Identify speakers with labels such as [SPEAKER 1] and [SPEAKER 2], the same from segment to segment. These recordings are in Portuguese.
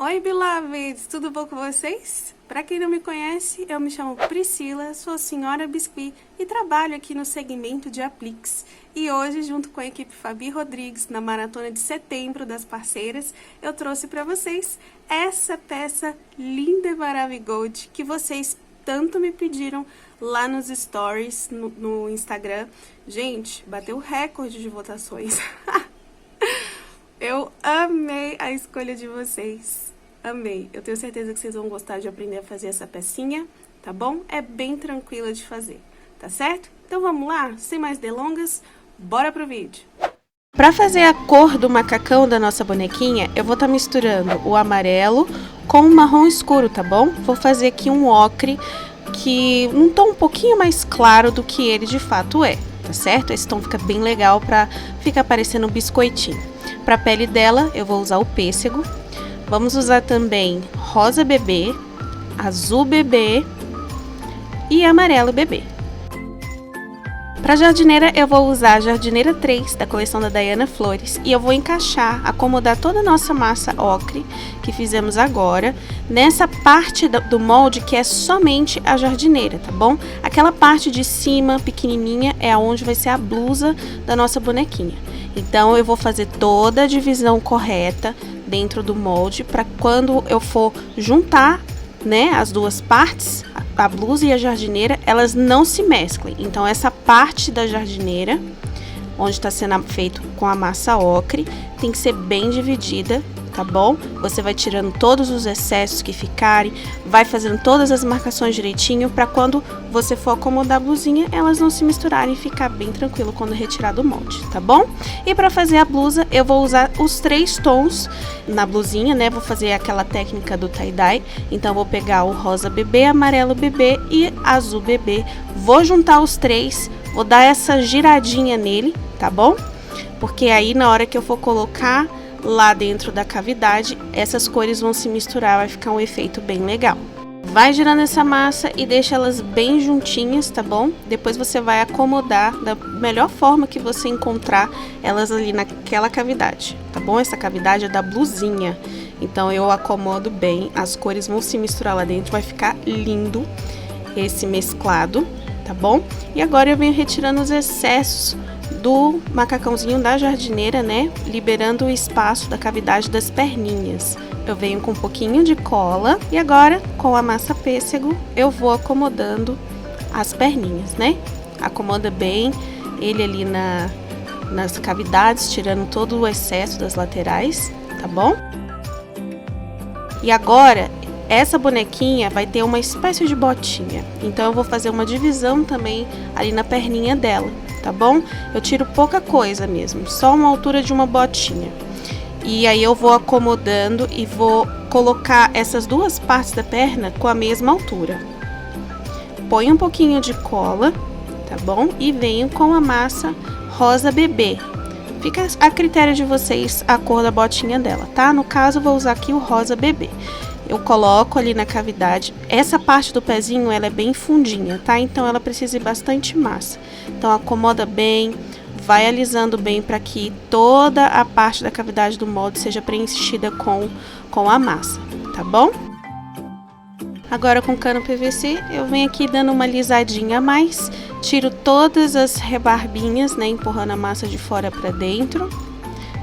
[SPEAKER 1] Oi, beloveds! Tudo bom com vocês? Para quem não me conhece, eu me chamo Priscila, sou senhora Biscuit e trabalho aqui no segmento de apliques. E hoje, junto com a equipe Fabi Rodrigues, na maratona de setembro das parceiras, eu trouxe para vocês essa peça linda e maravilhosa que vocês tanto me pediram lá nos stories, no Instagram. Gente, bateu o recorde de votações. Eu amei a escolha de vocês. Amei. Eu tenho certeza que vocês vão gostar de aprender a fazer essa pecinha, tá bom? É bem tranquila de fazer, tá certo? Então vamos lá, sem mais delongas, bora pro vídeo. Para fazer a cor do macacão da nossa bonequinha, eu vou estar misturando o amarelo com o marrom escuro, tá bom? Vou fazer aqui um ocre que um tom um pouquinho mais claro do que ele de fato é, tá certo? Esse tom fica bem legal para ficar parecendo um biscoitinho. Para a pele dela, eu vou usar o pêssego. Vamos usar também rosa bebê, azul bebê e amarelo bebê. Para a jardineira, eu vou usar a jardineira 3 da coleção da Diana Flores e eu vou encaixar, acomodar toda a nossa massa ocre que fizemos agora nessa parte do molde que é somente a jardineira, tá bom? Aquela parte de cima, pequenininha, é aonde vai ser a blusa da nossa bonequinha. Então, eu vou fazer toda a divisão correta dentro do molde para quando eu for juntar, né, as duas partes, a blusa e a jardineira, elas não se mesclem. Então, essa parte da jardineira, onde está sendo feito com a massa ocre, tem que ser bem dividida, tá bom? Você vai tirando todos os excessos que ficarem, vai fazendo todas as marcações direitinho para quando você for acomodar a blusinha, elas não se misturarem e ficar bem tranquilo quando retirar do molde, tá bom? E para fazer a blusa, eu vou usar os 3 tons na blusinha, né? Vou fazer aquela técnica do tie-dye, então vou pegar o rosa bebê, amarelo bebê e azul bebê, vou juntar os 3, vou dar essa giradinha nele, tá bom? Porque aí na hora que eu for colocar lá dentro da cavidade, essas cores vão se misturar, vai ficar um efeito bem legal. Vai girando essa massa e deixa elas bem juntinhas, tá bom? Depois você vai acomodar da melhor forma que você encontrar elas ali naquela cavidade, tá bom? Essa cavidade é da blusinha, então eu acomodo bem, as cores vão se misturar lá dentro, vai ficar lindo esse mesclado, tá bom? E agora eu venho retirando os excessos do macacãozinho da jardineira, né? Liberando o espaço da cavidade das perninhas. Eu venho com um pouquinho de cola e agora, com a massa pêssego, eu vou acomodando as perninhas, né? Acomoda bem ele ali nas cavidades, tirando todo o excesso das laterais, tá bom? E agora, essa bonequinha vai ter uma espécie de botinha, então eu vou fazer uma divisão também ali na perninha dela, tá bom? Eu tiro pouca coisa mesmo, só uma altura de uma botinha. E aí eu vou acomodando e vou colocar essas duas partes da perna com a mesma altura. Põe um pouquinho de cola, tá bom? E venho com a massa rosa bebê. Fica a critério de vocês a cor da botinha dela, tá? No caso, eu vou usar aqui o rosa bebê. Eu coloco ali na cavidade, essa parte do pezinho, ela é bem fundinha, tá? Então, ela precisa de bastante massa. Então, acomoda bem, vai alisando bem para que toda a parte da cavidade do molde seja preenchida com a massa, tá bom? Agora, com cano PVC, eu venho aqui dando uma alisadinha a mais, tiro todas as rebarbinhas, né? Empurrando a massa de fora para dentro.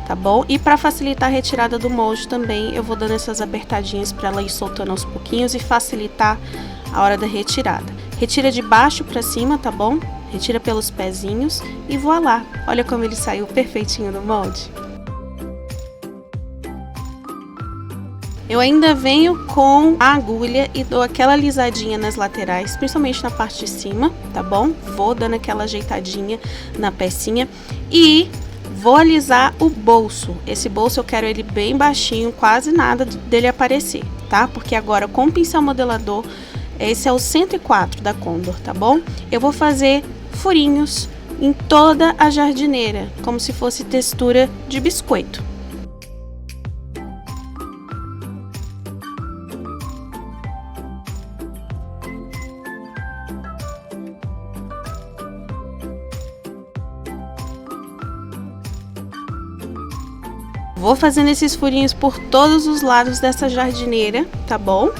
[SPEAKER 1] Tá bom? E para facilitar a retirada do molde também, eu vou dando essas apertadinhas para ela ir soltando aos pouquinhos e facilitar a hora da retirada. Retira de baixo para cima, tá bom? Retira pelos pezinhos e voilá! Olha como ele saiu perfeitinho do molde. Eu ainda venho com a agulha e dou aquela alisadinha nas laterais, principalmente na parte de cima, tá bom? Vou dando aquela ajeitadinha na pecinha e vou alisar o bolso. Esse bolso eu quero ele bem baixinho, quase nada dele aparecer, tá? Porque agora com o pincel modelador, esse é o 104 da Condor, tá bom? Eu vou fazer furinhos em toda a jardineira, como se fosse textura de biscoito. Vou fazendo esses furinhos por todos os lados dessa jardineira, tá bom?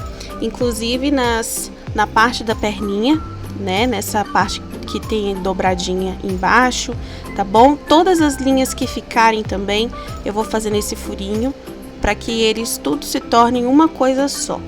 [SPEAKER 1] Inclusive na parte da perninha, né? Nessa parte que tem dobradinha embaixo, tá bom? Todas as linhas que ficarem também, eu vou fazendo esse furinho para que eles tudo se tornem uma coisa só.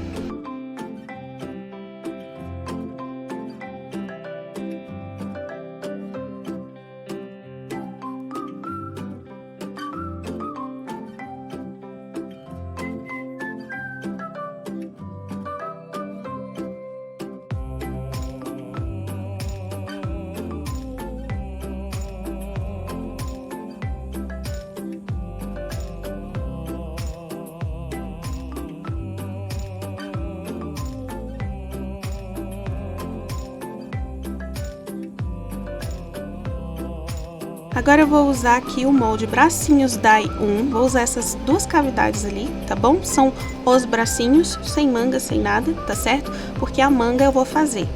[SPEAKER 1] Agora eu vou usar aqui o molde Bracinhos Dai 1, vou usar essas duas cavidades ali, tá bom? São os bracinhos, sem manga, sem nada, tá certo? Porque a manga eu vou fazer.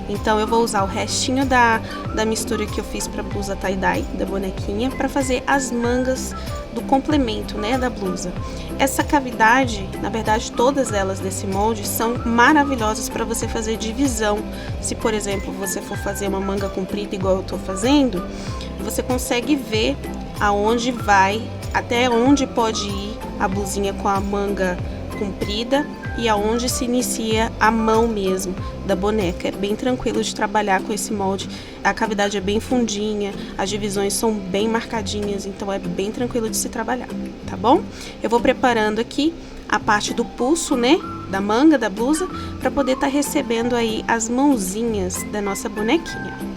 [SPEAKER 1] Então eu vou usar o restinho da mistura que eu fiz pra blusa tie-dye, da bonequinha, pra fazer as mangas do complemento, né, da blusa. Essa cavidade, na verdade todas elas desse molde, são maravilhosas para você fazer divisão. Se, por exemplo, você for fazer uma manga comprida igual eu tô fazendo, você consegue ver aonde vai, até onde pode ir a blusinha com a manga comprida e aonde se inicia a mão mesmo da boneca. É bem tranquilo de trabalhar com esse molde, a cavidade é bem fundinha, as divisões são bem marcadinhas, então é bem tranquilo de se trabalhar, tá bom? Eu vou preparando aqui a parte do pulso, né, da manga da blusa, para poder estar recebendo aí as mãozinhas da nossa bonequinha.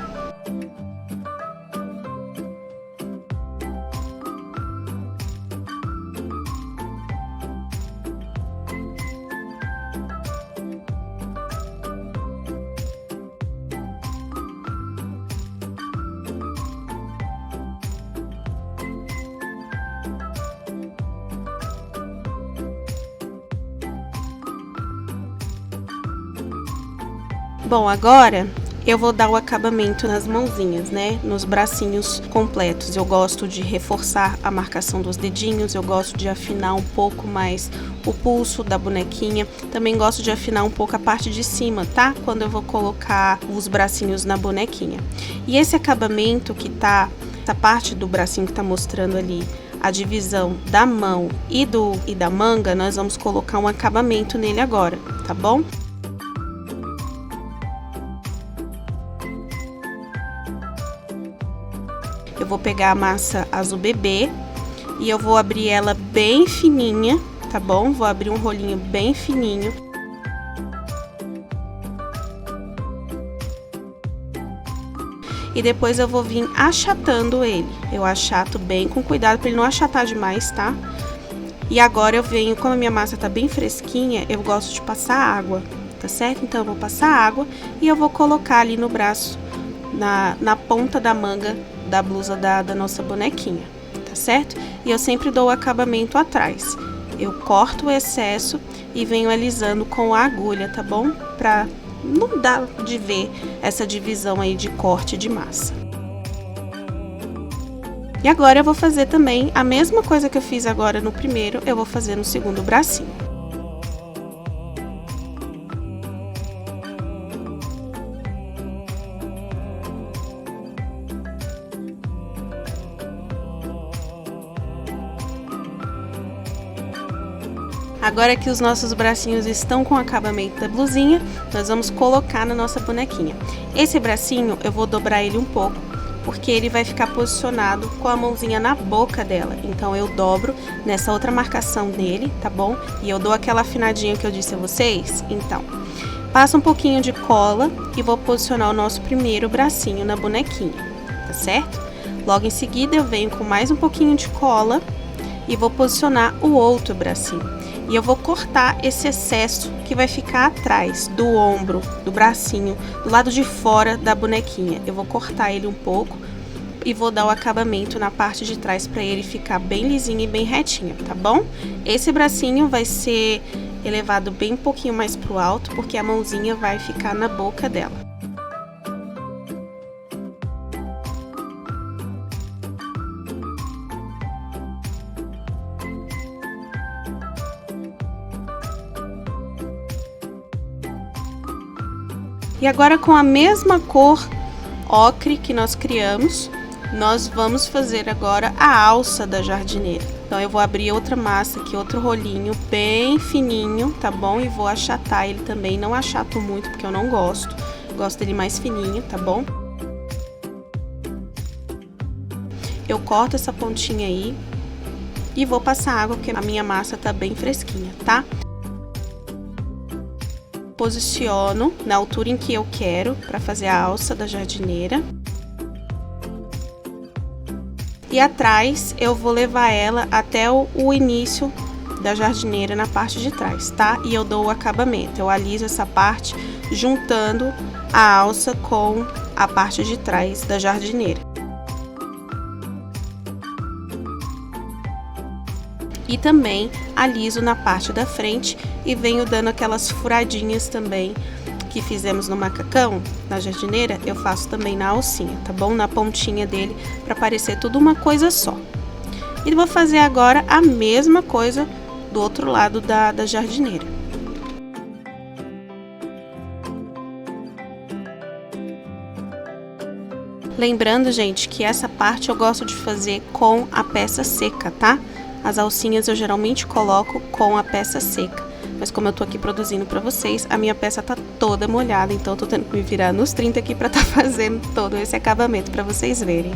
[SPEAKER 1] Bom, agora eu vou dar o acabamento nas mãozinhas, né? Nos bracinhos completos. Eu gosto de reforçar a marcação dos dedinhos, eu gosto de afinar um pouco mais o pulso da bonequinha. Também gosto de afinar um pouco a parte de cima, tá? Quando eu vou colocar os bracinhos na bonequinha. E esse acabamento que tá, essa parte do bracinho que tá mostrando ali a divisão da mão e da manga, nós vamos colocar um acabamento nele agora, tá bom? Eu vou pegar a massa azul bebê e eu vou abrir ela bem fininha, tá bom? Vou abrir um rolinho bem fininho. E depois eu vou vir achatando ele. Eu achato bem com cuidado para ele não achatar demais, tá? E agora eu venho, como a minha massa tá bem fresquinha, eu gosto de passar água, tá certo? Então eu vou passar água e eu vou colocar ali no braço, na ponta da manga da blusa da nossa bonequinha, tá certo? E eu sempre dou o acabamento atrás. Eu corto o excesso e venho alisando com a agulha, tá bom? Pra não dar de ver essa divisão aí de corte de massa. E agora eu vou fazer também a mesma coisa que eu fiz agora no primeiro, eu vou fazer no segundo bracinho. Agora que os nossos bracinhos estão com o acabamento da blusinha, nós vamos colocar na nossa bonequinha. Esse bracinho eu vou dobrar ele um pouco, porque ele vai ficar posicionado com a mãozinha na boca dela. Então eu dobro nessa outra marcação dele, tá bom? E eu dou aquela afinadinha que eu disse a vocês. Então, passa um pouquinho de cola e vou posicionar o nosso primeiro bracinho na bonequinha, tá certo? Logo em seguida eu venho com mais um pouquinho de cola e vou posicionar o outro bracinho. E eu vou cortar esse excesso que vai ficar atrás do ombro, do bracinho, do lado de fora da bonequinha. Eu vou cortar ele um pouco e vou dar o acabamento na parte de trás para ele ficar bem lisinho e bem retinho, tá bom? Esse bracinho vai ser elevado bem um pouquinho mais pro alto, porque a mãozinha vai ficar na boca dela. E agora com a mesma cor ocre que nós criamos, nós vamos fazer agora a alça da jardineira. Então eu vou abrir outra massa aqui, outro rolinho bem fininho, tá bom? E vou achatar ele também, não achato muito porque eu não gosto. Gosto dele mais fininho, tá bom? Eu corto essa pontinha aí e vou passar água porque a minha massa tá bem fresquinha, tá? Posiciono na altura em que eu quero para fazer a alça da jardineira. E atrás eu vou levar ela até o início da jardineira na parte de trás, tá? E eu dou o acabamento, eu aliso essa parte juntando a alça com a parte de trás da jardineira. E também aliso na parte da frente e venho dando aquelas furadinhas também que fizemos no macacão, na jardineira, eu faço também na alcinha, tá bom? Na pontinha dele, para parecer tudo uma coisa só. E vou fazer agora a mesma coisa do outro lado da jardineira. Lembrando, gente, que essa parte eu gosto de fazer com a peça seca, tá? As alcinhas eu geralmente coloco com a peça seca. Mas como eu tô aqui produzindo pra vocês, a minha peça tá toda molhada, então eu tô tendo que me virar nos 30 aqui pra tá fazendo todo esse acabamento pra vocês verem.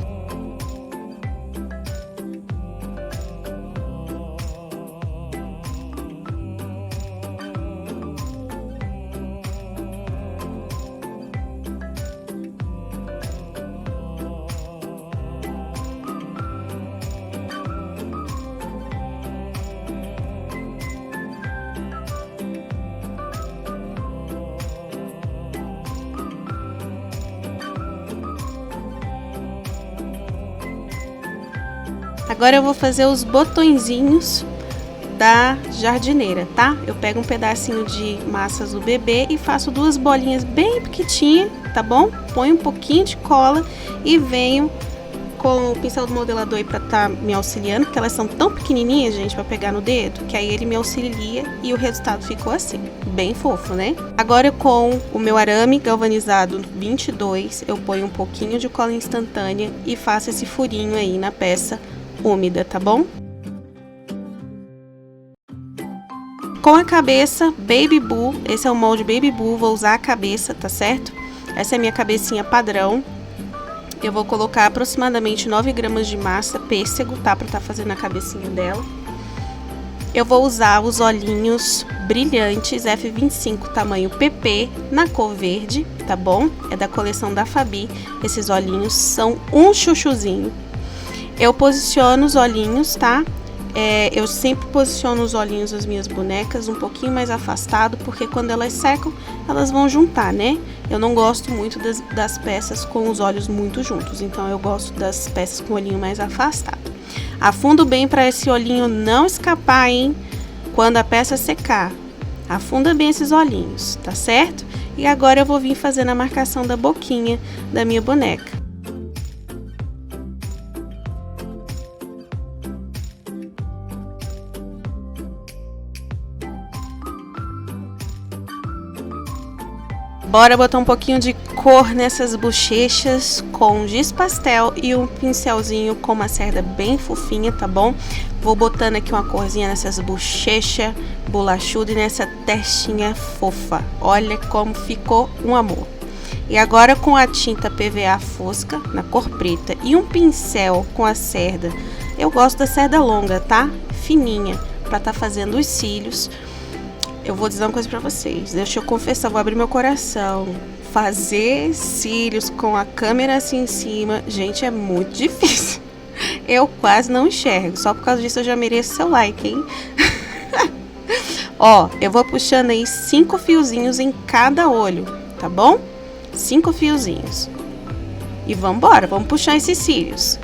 [SPEAKER 1] Agora eu vou fazer os botõezinhos da jardineira, tá? Eu pego um pedacinho de massa azul bebê e faço duas bolinhas bem pequitinhas, tá bom? Ponho um pouquinho de cola e venho com o pincel do modelador aí pra tá me auxiliando, porque elas são tão pequenininhas, gente, pra pegar no dedo, que aí ele me auxilia e o resultado ficou assim, bem fofo, né? Agora com o meu arame galvanizado 22, eu ponho um pouquinho de cola instantânea e faço esse furinho aí na peça úmida, tá bom? Com a cabeça Baby Boo, esse é o molde Baby Boo, vou usar a cabeça, tá certo? Essa é a minha cabecinha padrão. Eu vou colocar aproximadamente 9 gramas de massa pêssego, tá? Pra tá fazendo a cabecinha dela. Eu vou usar os olhinhos brilhantes F25 tamanho PP na cor verde, tá bom? É da coleção da Fabi. Esses olhinhos são um chuchuzinho. Eu posiciono os olhinhos, tá? Eu sempre posiciono os olhinhos das minhas bonecas um pouquinho mais afastado, porque quando elas secam, elas vão juntar, né? Eu não gosto muito das peças com os olhos muito juntos, então eu gosto das peças com o olhinho mais afastado. Afundo bem para esse olhinho não escapar, hein? Quando a peça secar, afunda bem esses olhinhos, tá certo? E agora eu vou vir fazendo a marcação da boquinha da minha boneca. Bora botar um pouquinho de cor nessas bochechas com giz pastel e um pincelzinho com uma cerda bem fofinha, tá bom? Vou botando aqui uma corzinha nessas bochechas bolachudas e nessa testinha fofa. Olha como ficou um amor. E agora com a tinta PVA fosca na cor preta e um pincel com a cerda. Eu gosto da cerda longa, tá? Fininha, pra tá fazendo os cílios. Eu vou dizer uma coisa pra vocês, deixa eu confessar, vou abrir meu coração. Fazer cílios com a câmera assim em cima, gente, é muito difícil. Eu quase não enxergo, só por causa disso eu já mereço seu like, hein? Ó, eu vou puxando aí 5 fiozinhos em cada olho, tá bom? 5 fiozinhos. E vambora, vamos puxar esses cílios.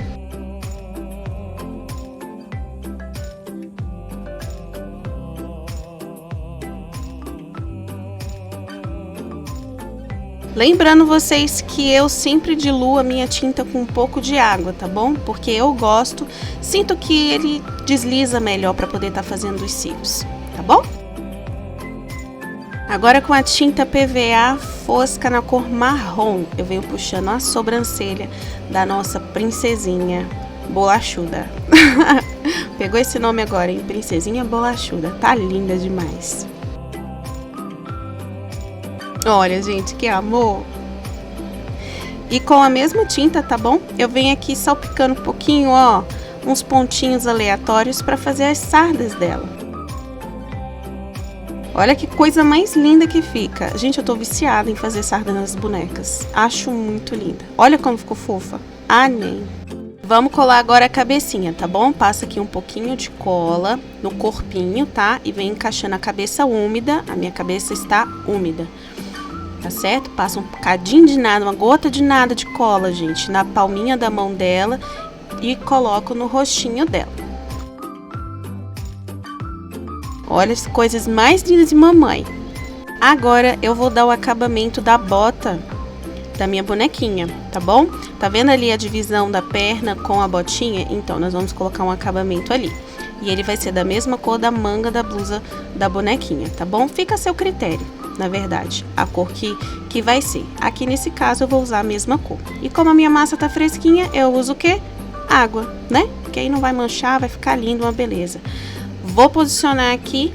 [SPEAKER 1] Lembrando vocês que eu sempre diluo a minha tinta com um pouco de água, tá bom? Porque eu gosto, sinto que ele desliza melhor para poder estar fazendo os cílios, tá bom? Agora com a tinta PVA fosca na cor marrom, eu venho puxando a sobrancelha da nossa princesinha bolachuda. Pegou esse nome agora, hein? Princesinha bolachuda. Tá linda demais. Olha, gente, que amor! E com a mesma tinta, tá bom? Eu venho aqui salpicando um pouquinho, ó, uns pontinhos aleatórios para fazer as sardas dela. Olha que coisa mais linda que fica. Gente, eu tô viciada em fazer sarda nas bonecas. Acho muito linda. Olha como ficou fofa. Ah, nem. Vamos colar agora a cabecinha, tá bom? Passa aqui um pouquinho de cola no corpinho, tá? E vem encaixando a cabeça úmida. A minha cabeça está úmida. Tá certo? Passa um bocadinho de nada, uma gota de nada de cola, gente, na palminha da mão dela e coloco no rostinho dela. Olha as coisas mais lindas de mamãe. Agora eu vou dar o acabamento da bota da minha bonequinha, tá bom? Tá vendo ali a divisão da perna com a botinha? Então, nós vamos colocar um acabamento ali. E ele vai ser da mesma cor da manga da blusa da bonequinha, tá bom? Fica a seu critério, na verdade, a cor que vai ser. Aqui nesse caso eu vou usar a mesma cor. E como a minha massa tá fresquinha, eu uso o quê? Água, né? Que aí não vai manchar, vai ficar lindo, uma beleza. Vou posicionar aqui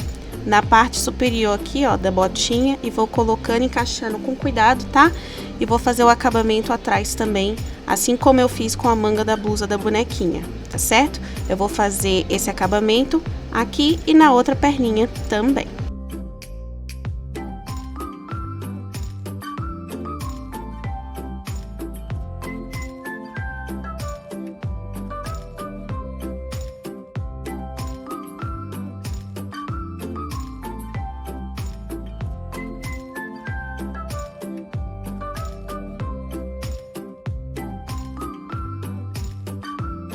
[SPEAKER 1] na parte superior aqui, ó, da botinha e vou colocando, encaixando com cuidado, tá? E vou fazer o acabamento atrás também, assim como eu fiz com a manga da blusa da bonequinha, tá certo? Eu vou fazer esse acabamento aqui e na outra perninha também.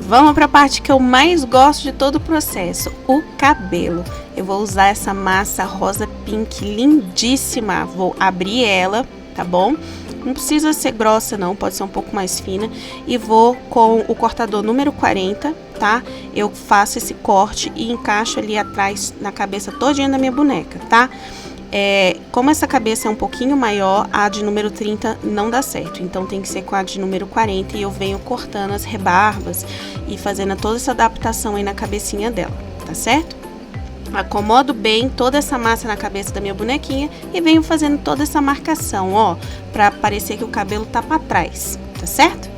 [SPEAKER 1] Vamos para a parte que eu mais gosto de todo o processo, o cabelo. Eu vou usar essa massa rosa pink lindíssima, vou abrir ela, tá bom? Não precisa ser grossa não, pode ser um pouco mais fina. E vou com o cortador número 40, tá? Eu faço esse corte e encaixo ali atrás na cabeça todinha da minha boneca, tá? Como essa cabeça é um pouquinho maior, a de número 30 não dá certo. Então tem que ser com a de número 40 e eu venho cortando as rebarbas e fazendo toda essa adaptação aí na cabecinha dela, tá certo? Acomodo bem toda essa massa na cabeça da minha bonequinha e venho fazendo toda essa marcação, ó, pra parecer que o cabelo tá pra trás, tá certo?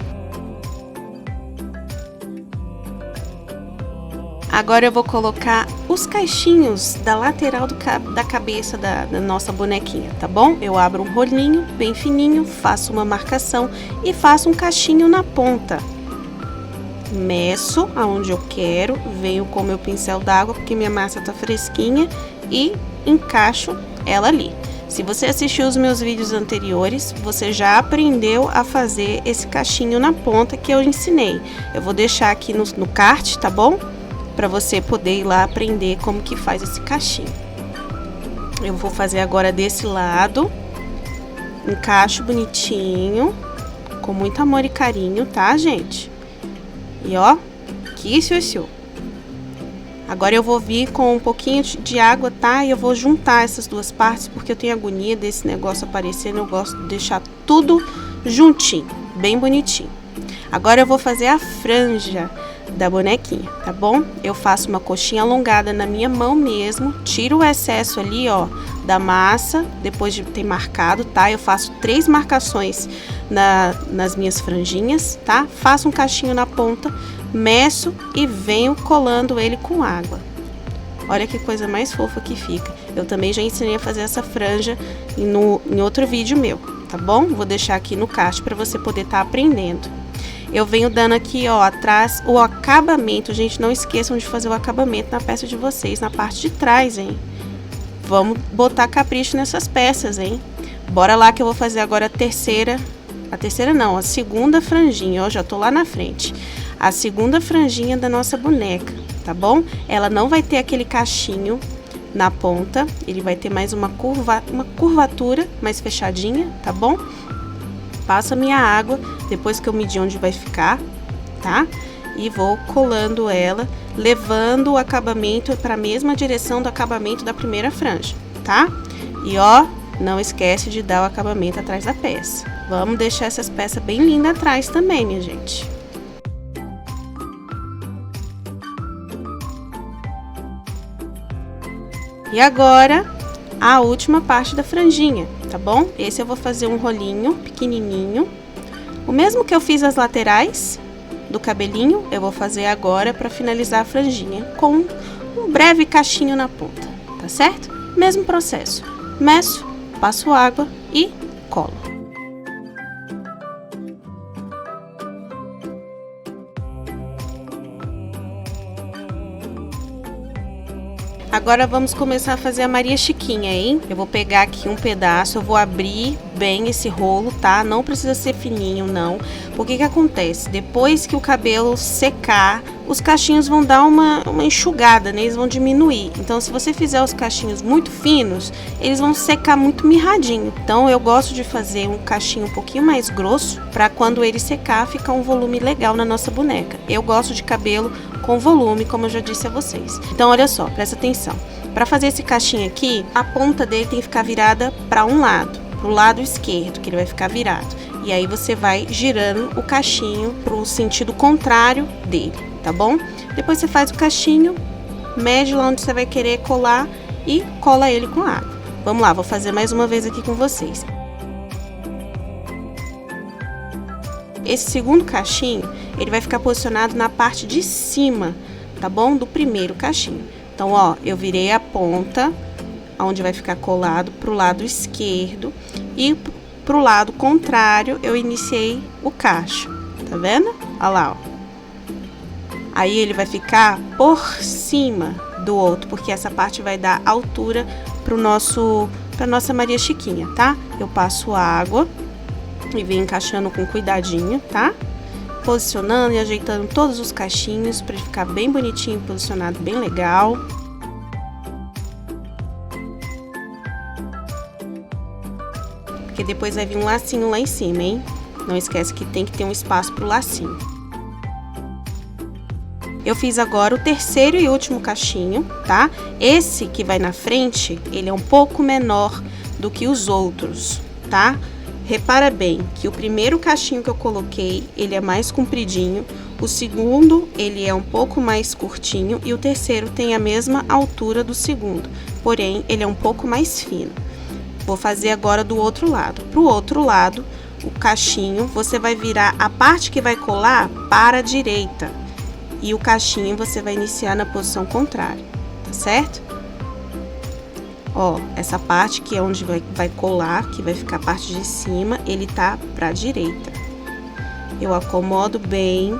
[SPEAKER 1] Agora eu vou colocar os caixinhos da lateral da cabeça da nossa bonequinha, tá bom? Eu abro um rolinho bem fininho, faço uma marcação e faço um cachinho na ponta. Meço aonde eu quero, venho com meu pincel d'água, porque minha massa tá fresquinha, e encaixo ela ali. Se você assistiu os meus vídeos anteriores, você já aprendeu a fazer esse cachinho na ponta que eu ensinei. Eu vou deixar aqui no card, tá bom? Para você poder ir lá aprender como que faz esse cachinho. Eu vou fazer agora desse lado, encaixo bonitinho, com muito amor e carinho, tá, gente? E ó, que xuxu. Agora eu vou vir com um pouquinho de água, tá? E eu vou juntar essas duas partes, porque eu tenho agonia desse negócio aparecendo, eu gosto de deixar tudo juntinho, bem bonitinho. Agora eu vou fazer a franja da bonequinha, tá bom? Eu faço uma coxinha alongada na minha mão mesmo, tiro o excesso ali, ó, da massa, depois de ter marcado, tá? Eu faço 3 marcações nas minhas franjinhas, tá? Faço um cachinho na ponta, meço e venho colando ele com água. Olha que coisa mais fofa que fica. Eu também já ensinei a fazer essa franja em outro vídeo meu, tá bom? Vou deixar aqui no card para você poder estar aprendendo. Eu venho dando aqui, ó, atrás o acabamento. Gente, não esqueçam de fazer o acabamento na peça de vocês, na parte de trás, hein? Vamos botar capricho nessas peças, hein? Bora lá que eu vou fazer agora a segunda franjinha, ó, já tô lá na frente. A segunda franjinha da nossa boneca, tá bom? Ela não vai ter aquele cachinho na ponta, ele vai ter mais uma curvatura mais fechadinha, tá bom? Passo a minha água, depois que eu medi onde vai ficar, tá? E vou colando ela, levando o acabamento para a mesma direção do acabamento da primeira franja, tá? E ó, não esquece de dar o acabamento atrás da peça. Vamos deixar essas peças bem lindas atrás também, minha gente. E agora, a última parte da franjinha, tá bom? Esse eu vou fazer um rolinho pequenininho. O mesmo que eu fiz as laterais do cabelinho, eu vou fazer agora para finalizar a franjinha com um breve cachinho na ponta, tá certo? Mesmo processo. Meço, passo água e colo. Agora vamos começar a fazer a Maria Chiquinha, hein? Eu vou pegar aqui um pedaço, eu vou abrir bem esse rolo, tá? Não precisa ser fininho, não. Porque que acontece? Depois que o cabelo secar, os cachinhos vão dar uma enxugada, né? Eles vão diminuir. Então, se você fizer os cachinhos muito finos, eles vão secar muito mirradinho. Então, eu gosto de fazer um cachinho um pouquinho mais grosso, pra quando ele secar, ficar um volume legal na nossa boneca. Eu gosto de cabelo com volume, como eu já disse a vocês. Então, olha só, presta atenção. Para fazer esse cachinho aqui, a ponta dele tem que ficar virada para um lado, pro lado esquerdo, que ele vai ficar virado. E aí você vai girando o cachinho pro sentido contrário dele, tá bom? Depois você faz o cachinho, mede lá onde você vai querer colar e cola ele com água. Vamos lá, vou fazer mais uma vez aqui com vocês. Esse segundo cachinho, ele vai ficar posicionado na parte de cima, tá bom? Do primeiro cachinho. Então, ó, eu virei a ponta, onde vai ficar colado, pro lado esquerdo. E pro lado contrário, eu iniciei o cacho. Tá vendo? Olha lá, ó. Aí, ele vai ficar por cima do outro, porque essa parte vai dar altura pra nossa Maria Chiquinha, tá? Eu passo água e venho encaixando com cuidadinho, tá? Posicionando e ajeitando todos os cachinhos para ficar bem bonitinho, posicionado bem legal. Porque depois vai vir um lacinho lá em cima, hein? Não esquece que tem que ter um espaço pro lacinho. Eu fiz agora o terceiro e último cachinho, tá? Esse que vai na frente, ele é um pouco menor do que os outros, tá? Repara bem que o primeiro cachinho que eu coloquei, ele é mais compridinho, o segundo, ele é um pouco mais curtinho e o terceiro tem a mesma altura do segundo, porém, ele é um pouco mais fino. Vou fazer agora do outro lado. Pro outro lado, o cachinho, você vai virar a parte que vai colar para a direita e o cachinho você vai iniciar na posição contrária, tá certo? Ó, essa parte que é onde vai colar, que vai ficar a parte de cima, ele tá pra direita. Eu acomodo bem.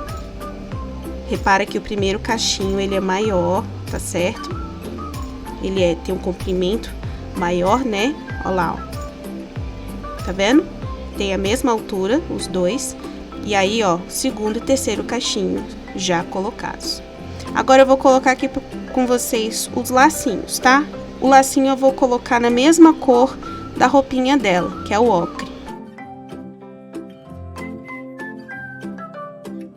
[SPEAKER 1] Repara que o primeiro cachinho, ele é maior, tá certo? Ele tem um comprimento maior, né? Ó lá, ó. Tá vendo? Tem a mesma altura, os dois. E aí, ó, segundo e terceiro cachinho já colocados. Agora eu vou colocar aqui com vocês os lacinhos, tá? O lacinho eu vou colocar na mesma cor da roupinha dela, que é o ocre.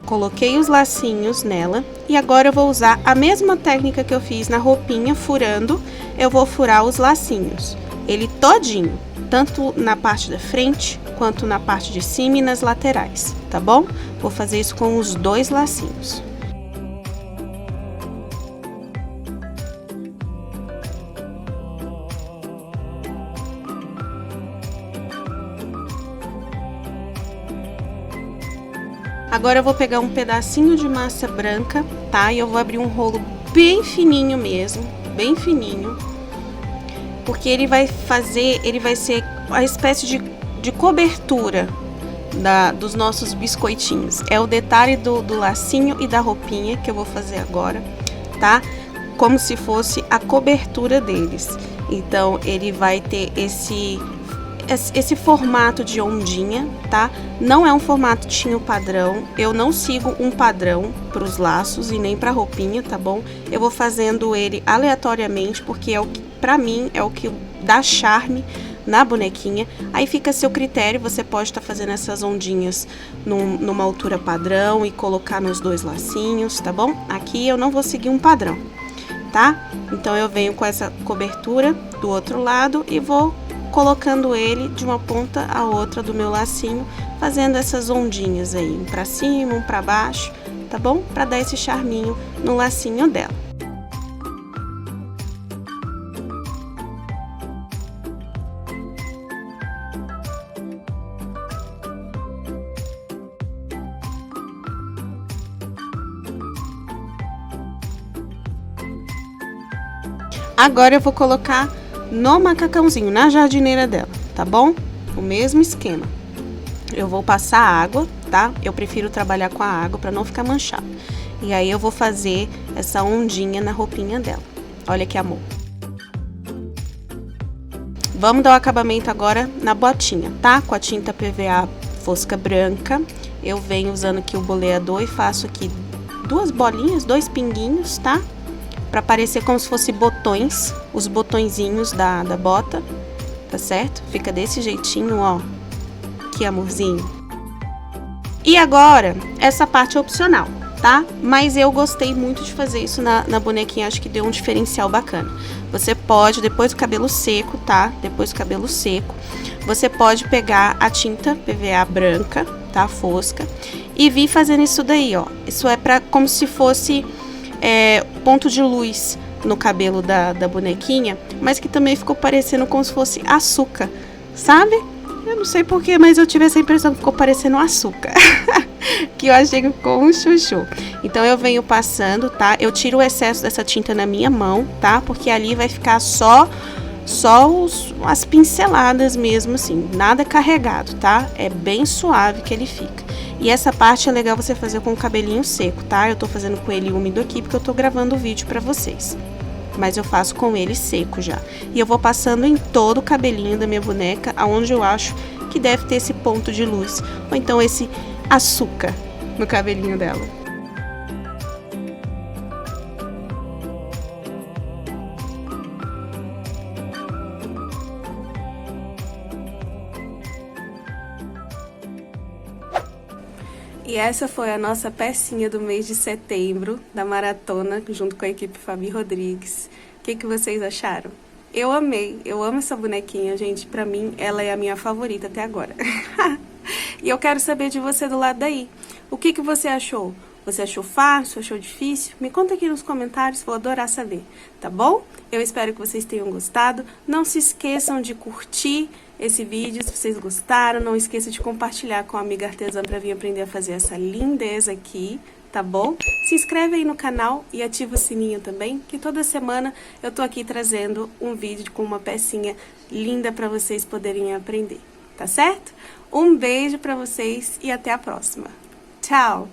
[SPEAKER 1] Coloquei os lacinhos nela e agora eu vou usar a mesma técnica que eu fiz na roupinha, furando, eu vou furar os lacinhos. Ele todinho, tanto na parte da frente, quanto na parte de cima e nas laterais, tá bom? Vou fazer isso com os dois lacinhos. Agora eu vou pegar um pedacinho de massa branca, tá? E eu vou abrir um rolo bem fininho mesmo, bem fininho. Porque ele vai ser a espécie de cobertura dos nossos biscoitinhos. É o detalhe do lacinho e da roupinha que eu vou fazer agora, tá? Como se fosse a cobertura deles. Então, ele vai ter esse formato de ondinha, tá? Não é um formatinho padrão, eu não sigo um padrão para os laços e nem para a roupinha, tá bom? Eu vou fazendo ele aleatoriamente, porque pra mim é o que dá charme na bonequinha. Aí fica a seu critério, você pode estar fazendo essas ondinhas numa altura padrão e colocar nos dois lacinhos, tá bom? Aqui eu não vou seguir um padrão, tá? Então eu venho com essa cobertura do outro lado e vou colocando ele de uma ponta a outra do meu lacinho, fazendo essas ondinhas aí, um pra cima, um pra baixo, tá bom? Pra dar esse charminho no lacinho dela. Agora eu vou colocar no macacãozinho, na jardineira dela, tá bom? O mesmo esquema. Eu vou passar água, tá? Eu prefiro trabalhar com a água para não ficar manchado. E aí eu vou fazer essa ondinha na roupinha dela. Olha que amor. Vamos dar o acabamento agora na botinha, tá? Com a tinta PVA fosca branca. Eu venho usando aqui o boleador e faço aqui 2 bolinhas, 2 pinguinhos, tá? Pra parecer como se fosse botões, os botõezinhos da bota, tá certo? Fica desse jeitinho, ó. Que amorzinho. E agora, essa parte é opcional, tá? Mas eu gostei muito de fazer isso na bonequinha, acho que deu um diferencial bacana. Você pode, depois do cabelo seco, tá? Depois do cabelo seco, você pode pegar a tinta PVA branca, tá? Fosca, e vir fazendo isso daí, ó. Isso é pra, como se fosse... ponto de luz no cabelo da bonequinha, mas que também ficou parecendo como se fosse açúcar, sabe? Eu não sei porquê, mas eu tive essa impressão que ficou parecendo açúcar. Que eu achei que ficou um chuchu. Então eu venho passando, tá? Eu tiro o excesso dessa tinta na minha mão, tá? Porque ali vai ficar só as pinceladas mesmo, assim, nada carregado, tá? É bem suave que ele fica. E essa parte é legal você fazer com o cabelinho seco, tá? Eu tô fazendo com ele úmido aqui porque eu tô gravando o vídeo pra vocês. Mas eu faço com ele seco já. E eu vou passando em todo o cabelinho da minha boneca, aonde eu acho que deve ter esse ponto de luz. Ou então esse açúcar no cabelinho dela. E essa foi a nossa pecinha do mês de setembro, da maratona, junto com a equipe Fabi Rodrigues. O que vocês acharam? Eu amei, eu amo essa bonequinha, gente. Pra mim, ela é a minha favorita até agora. E eu quero saber de você do lado daí. O que você achou? Você achou fácil? Achou difícil? Me conta aqui nos comentários, vou adorar saber, tá bom? Eu espero que vocês tenham gostado. Não se esqueçam de curtir esse vídeo, se vocês gostaram. Não esqueça de compartilhar com a amiga artesã para vir aprender a fazer essa lindeza aqui, tá bom? Se inscreve aí no canal e ativa o sininho também, que toda semana eu tô aqui trazendo um vídeo com uma pecinha linda para vocês poderem aprender, tá certo? Um beijo para vocês e até a próxima. Tchau!